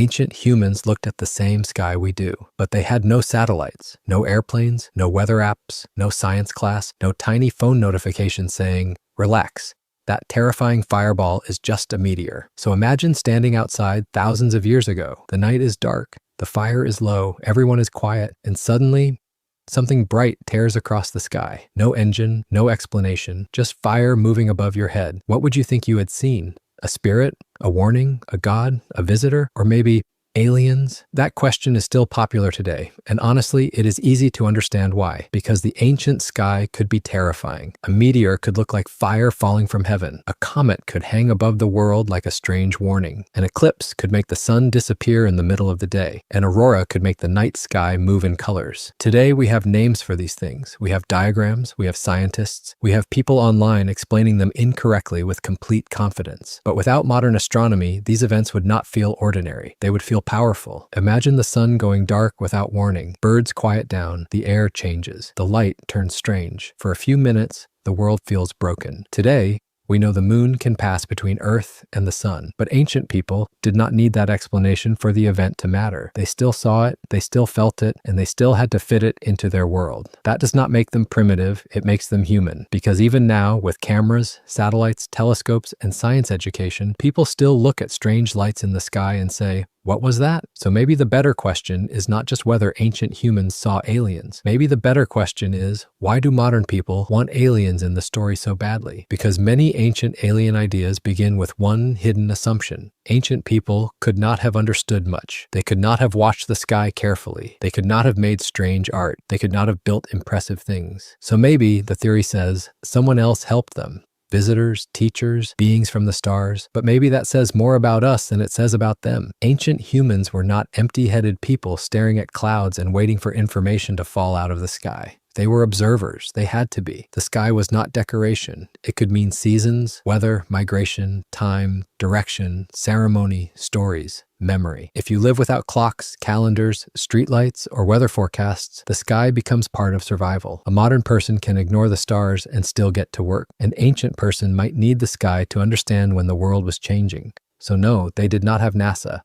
Ancient humans looked at the same sky we do, but they had no satellites, no airplanes, no weather apps, no science class, no tiny phone notification saying, "Relax. That terrifying fireball is just a meteor." So imagine standing outside thousands of years ago. The night is dark, the fire is low, everyone is quiet, and suddenly, something bright tears across the sky. No engine, no explanation, just fire moving above your head. What would you think you had seen? A spirit? A warning? A god? A visitor? Or maybe aliens? That question is still popular today, and honestly, it is easy to understand why. Because the ancient sky could be terrifying. A meteor could look like fire falling from heaven. A comet could hang above the world like a strange warning. An eclipse could make the sun disappear in the middle of the day. An aurora could make the night sky move in colors. Today, we have names for these things. We have diagrams, we have scientists, we have people online explaining them incorrectly with complete confidence. But without modern astronomy, these events would not feel ordinary. They would feel powerful. Imagine the sun going dark without warning. Birds quiet down. The air changes. The light turns strange. For a few minutes, the world feels broken. Today, we know the moon can pass between Earth and the sun, but ancient people did not need that explanation for the event to matter. They still saw it, they still felt it, and they still had to fit it into their world. That does not make them primitive, it makes them human. Because even now, with cameras, satellites, telescopes, and science education, people still look at strange lights in the sky and say, "What was that?" So maybe the better question is not just whether ancient humans saw aliens. Maybe the better question is, why do modern people want aliens in the story so badly? Because many ancient alien ideas begin with one hidden assumption. Ancient people could not have understood much. They could not have watched the sky carefully. They could not have made strange art. They could not have built impressive things. So maybe, the theory says, someone else helped them. Visitors, teachers, beings from the stars, but maybe that says more about us than it says about them. Ancient humans were not empty-headed people staring at clouds and waiting for information to fall out of the sky. They were observers. They had to be. The sky was not decoration. It could mean seasons, weather, migration, time, direction, ceremony, stories, memory. If you live without clocks, calendars, streetlights, or weather forecasts, the sky becomes part of survival. A modern person can ignore the stars and still get to work. An ancient person might need the sky to understand when the world was changing. So no, they did not have NASA.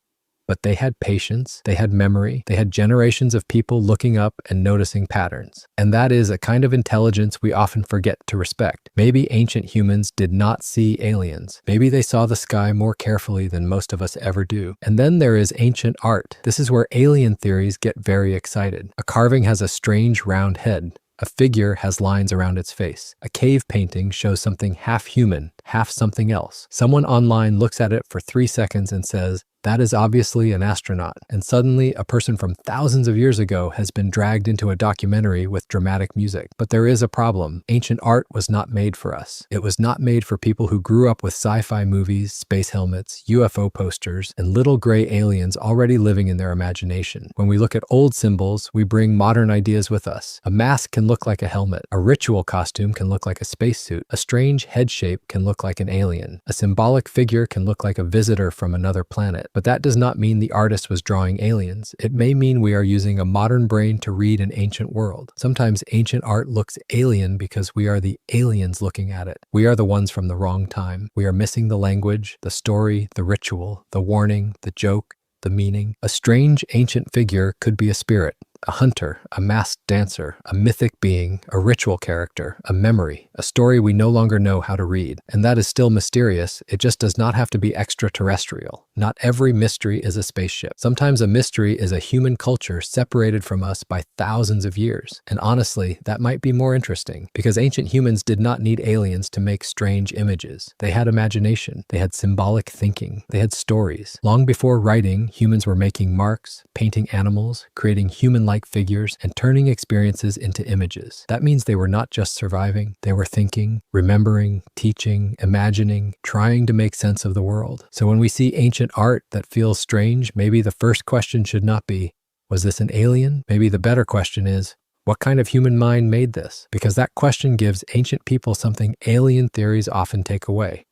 But they had patience, they had memory, they had generations of people looking up and noticing patterns. And that is a kind of intelligence we often forget to respect. Maybe ancient humans did not see aliens. Maybe they saw the sky more carefully than most of us ever do. And then there is ancient art. This is where alien theories get very excited. A carving has a strange round head. A figure has lines around its face. A cave painting shows something half human, half something else. Someone online looks at it for 3 seconds and says, "That is obviously an astronaut." And suddenly, a person from thousands of years ago has been dragged into a documentary with dramatic music. But there is a problem. Ancient art was not made for us. It was not made for people who grew up with sci-fi movies, space helmets, UFO posters, and little gray aliens already living in their imagination. When we look at old symbols, we bring modern ideas with us. A mask can look like a helmet. A ritual costume can look like a spacesuit. A strange head shape can look like an alien. A symbolic figure can look like a visitor from another planet. But that does not mean the artist was drawing aliens. It may mean we are using a modern brain to read an ancient world. Sometimes ancient art looks alien because we are the aliens looking at it. We are the ones from the wrong time. We are missing the language, the story, the ritual, the warning, the joke, the meaning. A strange ancient figure could be a spirit, a hunter, a masked dancer, a mythic being, a ritual character, a memory, a story we no longer know how to read. And that is still mysterious. It just does not have to be extraterrestrial. Not every mystery is a spaceship. Sometimes a mystery is a human culture separated from us by thousands of years. And honestly, that might be more interesting, because ancient humans did not need aliens to make strange images. They had imagination. They had symbolic thinking. They had stories. Long before writing, humans were making marks, painting animals, creating human-like figures, and turning experiences into images. That means they were not just surviving, they were thinking, remembering, teaching, imagining, trying to make sense of the world. So when we see ancient art that feels strange, maybe the first question should not be, was this an alien? Maybe the better question is, what kind of human mind made this? Because that question gives ancient people something alien theories often take away: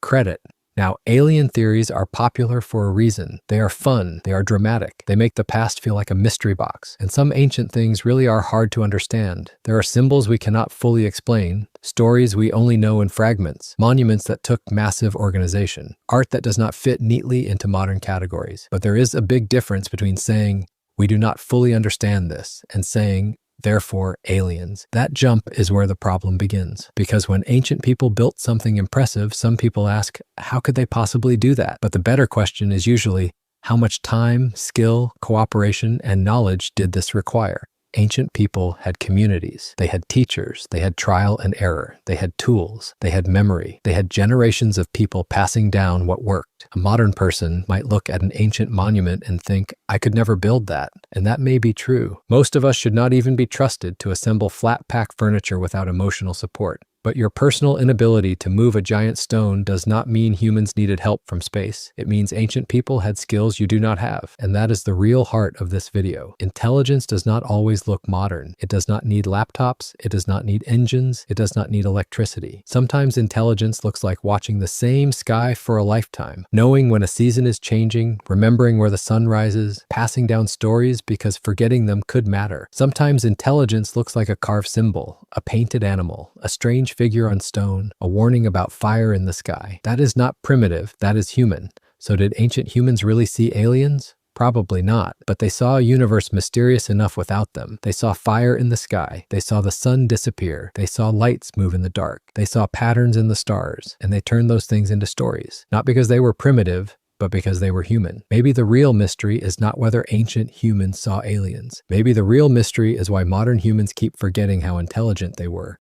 credit. Now, alien theories are popular for a reason. They are fun, they are dramatic, they make the past feel like a mystery box, and some ancient things really are hard to understand. There are symbols we cannot fully explain, stories we only know in fragments, monuments that took massive organization, art that does not fit neatly into modern categories. But there is a big difference between saying, "We do not fully understand this," and saying, "Therefore, aliens." That jump is where the problem begins. Because when ancient people built something impressive, some people ask, how could they possibly do that? But the better question is usually, how much time, skill, cooperation, and knowledge did this require? Ancient people had communities, they had teachers, they had trial and error, they had tools, they had memory, they had generations of people passing down what worked. A modern person might look at an ancient monument and think, I could never build that. And that may be true. Most of us should not even be trusted to assemble flat-pack furniture without emotional support. But your personal inability to move a giant stone does not mean humans needed help from space. It means ancient people had skills you do not have. And that is the real heart of this video. Intelligence does not always look modern. It does not need laptops. It does not need engines. It does not need electricity. Sometimes intelligence looks like watching the same sky for a lifetime, knowing when a season is changing, remembering where the sun rises, passing down stories because forgetting them could matter. Sometimes intelligence looks like a carved symbol, a painted animal, a strange figure on stone, a warning about fire in the sky. That is not primitive, that is human. So did ancient humans really see aliens? Probably not, but they saw a universe mysterious enough without them. They saw fire in the sky. They saw the sun disappear. They saw lights move in the dark. They saw patterns in the stars, and they turned those things into stories. Not because they were primitive, but because they were human. Maybe the real mystery is not whether ancient humans saw aliens. Maybe the real mystery is why modern humans keep forgetting how intelligent they were.